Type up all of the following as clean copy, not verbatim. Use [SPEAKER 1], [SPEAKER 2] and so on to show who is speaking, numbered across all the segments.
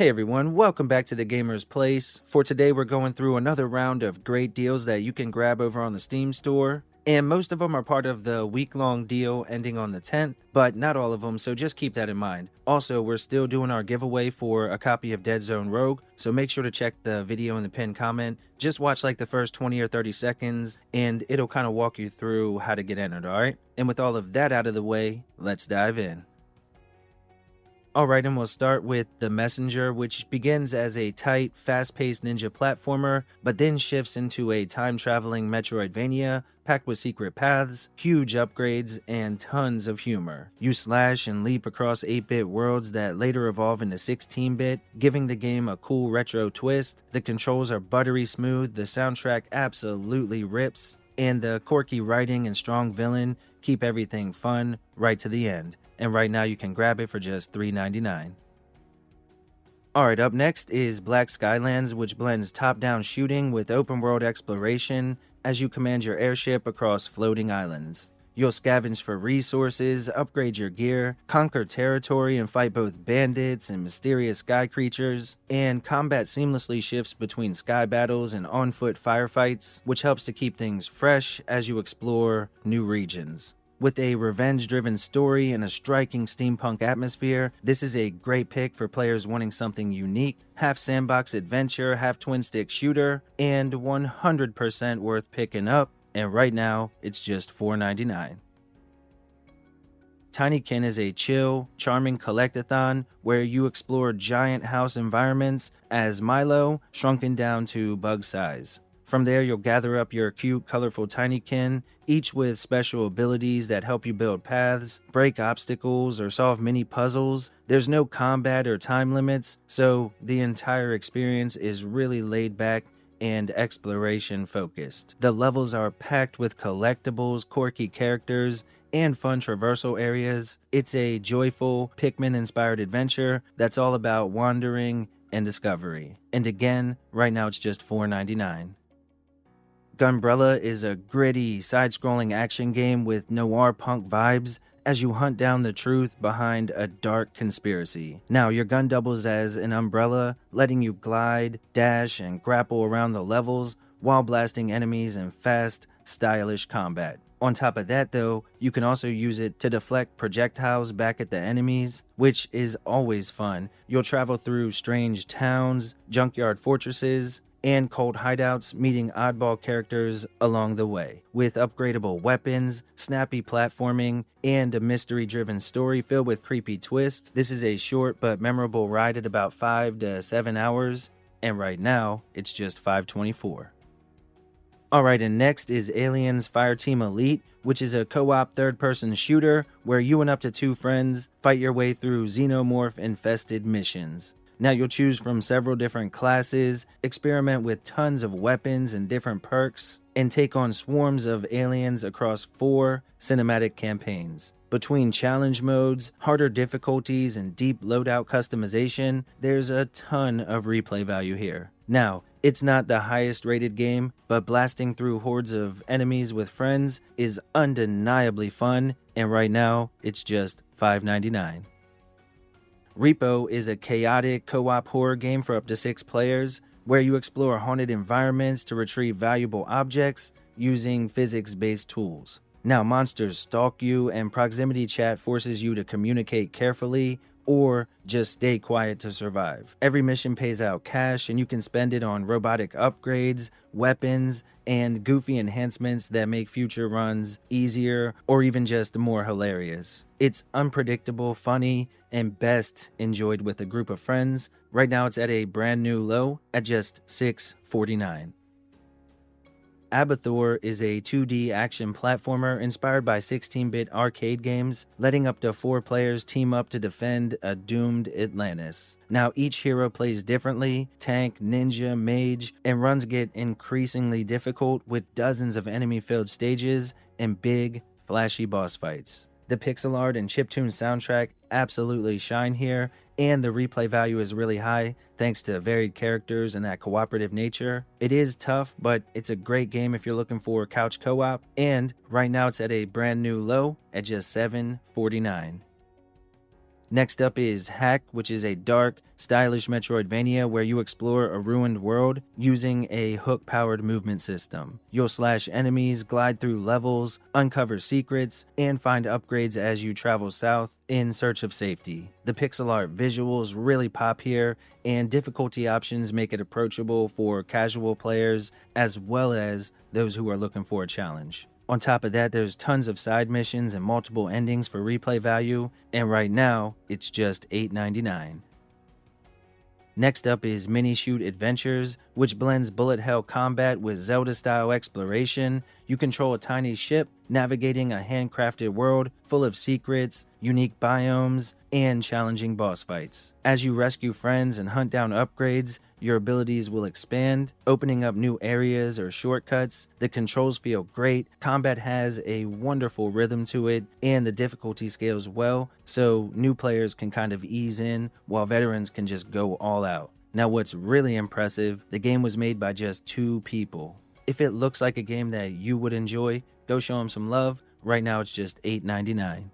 [SPEAKER 1] Hey everyone, welcome back to the Gamer's Place. For today we're going through another round of great deals that you can grab over on the Steam store. And most of them are part of the week-long deal ending on the 10th, but not all of them, so just keep that in mind. Also, we're still doing our giveaway for a copy of Dead Zone Rogue, so make sure to check the video in the pinned comment. Just watch like the first 20 or 30 seconds, and it'll kind of walk you through how to get entered, alright? And with all of that out of the way, let's dive in. Alright, and we'll start with The Messenger, which begins as a tight, fast-paced ninja platformer, but then shifts into a time-traveling Metroidvania, packed with secret paths, huge upgrades, and tons of humor. You slash and leap across 8-bit worlds that later evolve into 16-bit, giving the game a cool retro twist. The controls are buttery smooth, the soundtrack absolutely rips, and the quirky writing and strong villain keep everything fun right to the end. And right now you can grab it for just $3.99. Alright, up next is Black Skylands, which blends top-down shooting with open-world exploration as you command your airship across floating islands. You'll scavenge for resources, upgrade your gear, conquer territory, and fight both bandits and mysterious sky creatures, and combat seamlessly shifts between sky battles and on-foot firefights, which helps to keep things fresh as you explore new regions. With a revenge-driven story and a striking steampunk atmosphere, this is a great pick for players wanting something unique, half sandbox adventure, half twin-stick shooter, and 100% worth picking up, and right now, it's just $4.99. Tinykin is a chill, charming collectathon where you explore giant house environments as Milo, shrunken down to bug size. From there, you'll gather up your cute, colorful Tinykin, each with special abilities that help you build paths, break obstacles, or solve mini puzzles. There's no combat or time limits, so the entire experience is really laid back and exploration focused. The levels are packed with collectibles, quirky characters, and fun traversal areas. It's a joyful, Pikmin-inspired adventure that's all about wandering and discovery. And again, right now it's just $4.99. Gunbrella is a gritty, side-scrolling action game with noir punk vibes as you hunt down the truth behind a dark conspiracy. Now, your gun doubles as an umbrella, letting you glide, dash, and grapple around the levels while blasting enemies in fast, stylish combat. On top of that though, you can also use it to deflect projectiles back at the enemies, which is always fun. You'll travel through strange towns, junkyard fortresses, and cold hideouts, meeting oddball characters along the way. With upgradable weapons, snappy platforming, and a mystery-driven story filled with creepy twists, this is a short but memorable ride at about 5 to 7 hours, and right now, it's just $5.24. Alright, and next is Aliens Fireteam Elite, which is a co-op third-person shooter where you and up to 2 friends fight your way through xenomorph-infested missions. Now you'll choose from several different classes, experiment with tons of weapons and different perks, and take on swarms of aliens across 4 cinematic campaigns. Between challenge modes, harder difficulties, and deep loadout customization, there's a ton of replay value here. Now, it's not the highest rated game, but blasting through hordes of enemies with friends is undeniably fun, and right now, it's just $5.99. R.E.P.O is a chaotic co-op horror game for up to 6 players, where you explore haunted environments to retrieve valuable objects using physics-based tools. Now, monsters stalk you, and proximity chat forces you to communicate carefully or just stay quiet to survive. Every mission pays out cash, and you can spend it on robotic upgrades, weapons, and goofy enhancements that make future runs easier or even just more hilarious. It's unpredictable, funny, and best enjoyed with a group of friends. Right now it's at a brand new low at just $6.49. Abathor is a 2D action platformer inspired by 16-bit arcade games, letting up to 4 players team up to defend a doomed Atlantis. Now each hero plays differently, tank, ninja, mage, and runs get increasingly difficult with dozens of enemy-filled stages and big, flashy boss fights. The pixel art and chiptune soundtrack absolutely shine here, and the replay value is really high thanks to varied characters and that cooperative nature. It is tough, but it's a great game if you're looking for couch co-op, and right now it's at a brand new low at just $7.49. Next up is HAAK, which is a dark, stylish Metroidvania where you explore a ruined world using a hook-powered movement system. You'll slash enemies, glide through levels, uncover secrets, and find upgrades as you travel south in search of safety. The pixel art visuals really pop here, and difficulty options make it approachable for casual players as well as those who are looking for a challenge. On top of that, there's tons of side missions and multiple endings for replay value, and right now, it's just $8.99. Next up is Minishoot Adventures, which blends bullet hell combat with Zelda-style exploration. You control a tiny ship, navigating a handcrafted world full of secrets, unique biomes, and challenging boss fights. As you rescue friends and hunt down upgrades, your abilities will expand, opening up new areas or shortcuts. The controls feel great, combat has a wonderful rhythm to it, and the difficulty scales well, so new players can kind of ease in, while veterans can just go all out. Now what's really impressive, the game was made by just 2 people. If it looks like a game that you would enjoy, go show them some love. Right now it's just $8.99.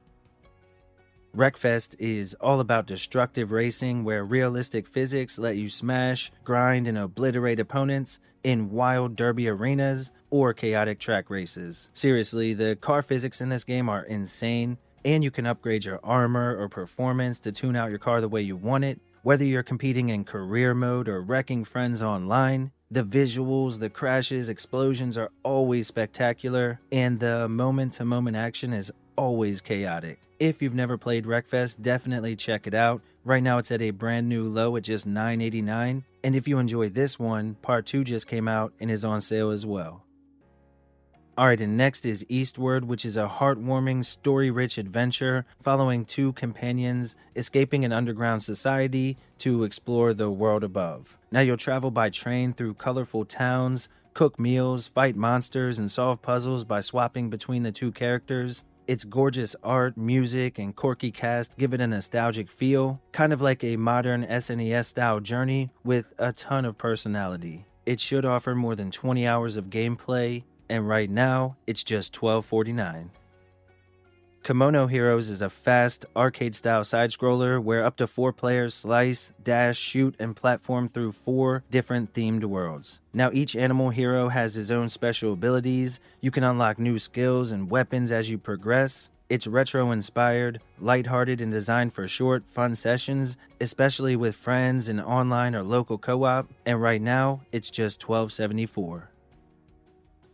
[SPEAKER 1] Wreckfest is all about destructive racing where realistic physics let you smash, grind, and obliterate opponents in wild derby arenas or chaotic track races. Seriously, the car physics in this game are insane, and you can upgrade your armor or performance to tune out your car the way you want it. Whether you're competing in career mode or wrecking friends online, the visuals, the crashes, explosions are always spectacular, and the moment-to-moment action is always chaotic. If you've never played Wreckfest, definitely check it out. Right now it's at a brand new low at just $9.89, and if you enjoy this one, part 2 just came out and is on sale as well. Alright, and next is Eastward, which is a heartwarming, story-rich adventure following 2 companions escaping an underground society to explore the world above. Now you'll travel by train through colorful towns, cook meals, fight monsters, and solve puzzles by swapping between the 2 characters. Its gorgeous art, music, and quirky cast give it a nostalgic feel, kind of like a modern SNES-style journey with a ton of personality. It should offer more than 20 hours of gameplay, and right now, it's just $12.49. Kemono Heroes is a fast, arcade-style side-scroller where up to 4 players slice, dash, shoot, and platform through 4 different themed worlds. Now each animal hero has his own special abilities. You can unlock new skills and weapons as you progress. It's retro-inspired, lighthearted, and designed for short, fun sessions, especially with friends in online or local co-op, and right now, it's just $12.74.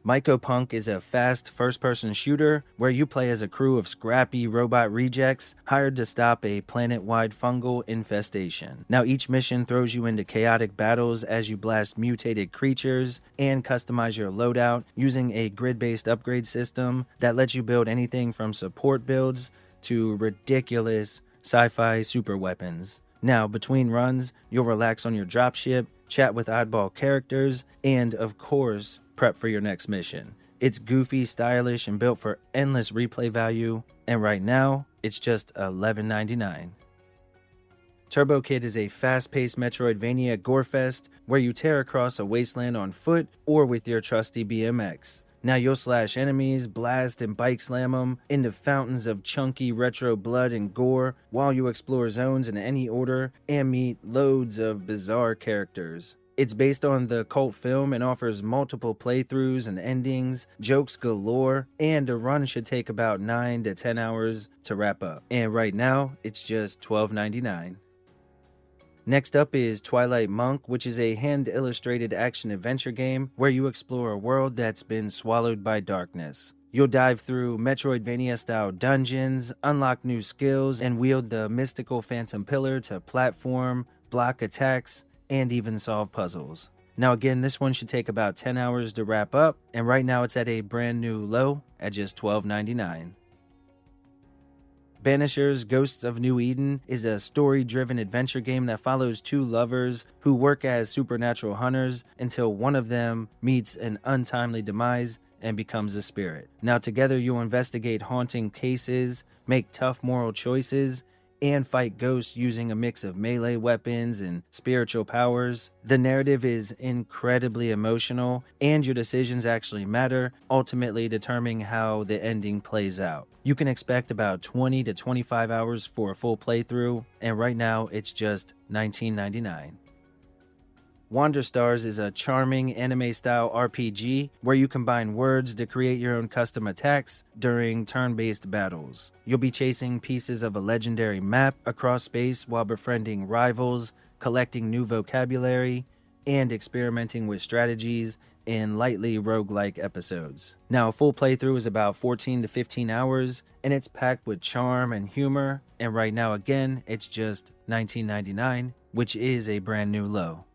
[SPEAKER 1] Mycopunk is a fast first-person shooter where you play as a crew of scrappy robot rejects hired to stop a planet-wide fungal infestation. Now each mission throws you into chaotic battles as you blast mutated creatures and customize your loadout using a grid-based upgrade system that lets you build anything from support builds to ridiculous sci-fi super weapons. Now, between runs, you'll relax on your dropship, chat with oddball characters, and, of course, prep for your next mission. It's goofy, stylish, and built for endless replay value, and right now, it's just $11.99. Turbo Kid is a fast-paced Metroidvania gorefest where you tear across a wasteland on foot or with your trusty BMX. Now you'll slash enemies, blast and bike slam them into fountains of chunky retro blood and gore while you explore zones in any order and meet loads of bizarre characters. It's based on the cult film and offers multiple playthroughs and endings, jokes galore, and a run should take about 9 to 10 hours to wrap up. And right now, it's just $12.99. Next up is Twilight Monk, which is a hand-illustrated action-adventure game where you explore a world that's been swallowed by darkness. You'll dive through Metroidvania-style dungeons, unlock new skills, and wield the mystical Phantom Pillar to platform, block attacks, and even solve puzzles. Now again, this one should take about 10 hours to wrap up, and right now it's at a brand new low at just $12.99. Banishers Ghosts of New Eden is a story-driven adventure game that follows 2 lovers who work as supernatural hunters until one of them meets an untimely demise and becomes a spirit. Now together you'll investigate haunting cases, make tough moral choices, and fight ghosts using a mix of melee weapons and spiritual powers. The narrative is incredibly emotional, and your decisions actually matter, ultimately determining how the ending plays out. You can expect about 20 to 25 hours for a full playthrough, and right now it's just $19.99. Wanderstars is a charming anime-style RPG where you combine words to create your own custom attacks during turn-based battles. You'll be chasing pieces of a legendary map across space while befriending rivals, collecting new vocabulary, and experimenting with strategies in lightly roguelike episodes. Now, a full playthrough is about 14 to 15 hours, and it's packed with charm and humor, and right now, again, it's just $19.99, which is a brand new low.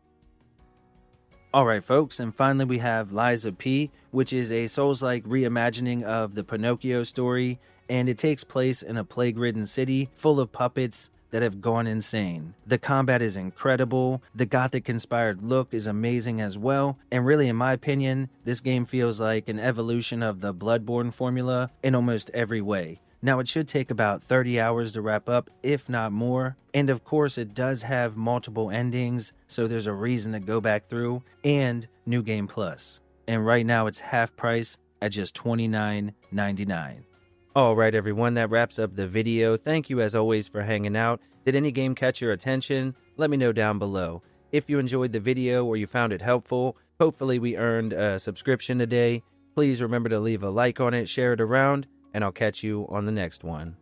[SPEAKER 1] Alright folks, and finally we have R.E.P., which is a Souls-like reimagining of the Pinocchio story, and it takes place in a plague-ridden city full of puppets that have gone insane. The combat is incredible, the gothic-inspired look is amazing as well, and really in my opinion, this game feels like an evolution of the Bloodborne formula in almost every way. Now, it should take about 30 hours to wrap up, if not more. And of course, it does have multiple endings, so there's a reason to go back through, and New Game Plus. And right now, it's half price at just $29.99. Alright everyone, that wraps up the video. Thank you as always for hanging out. Did any game catch your attention? Let me know down below. If you enjoyed the video or you found it helpful, hopefully we earned a subscription today. Please remember to leave a like on it, share it around, and I'll catch you on the next one.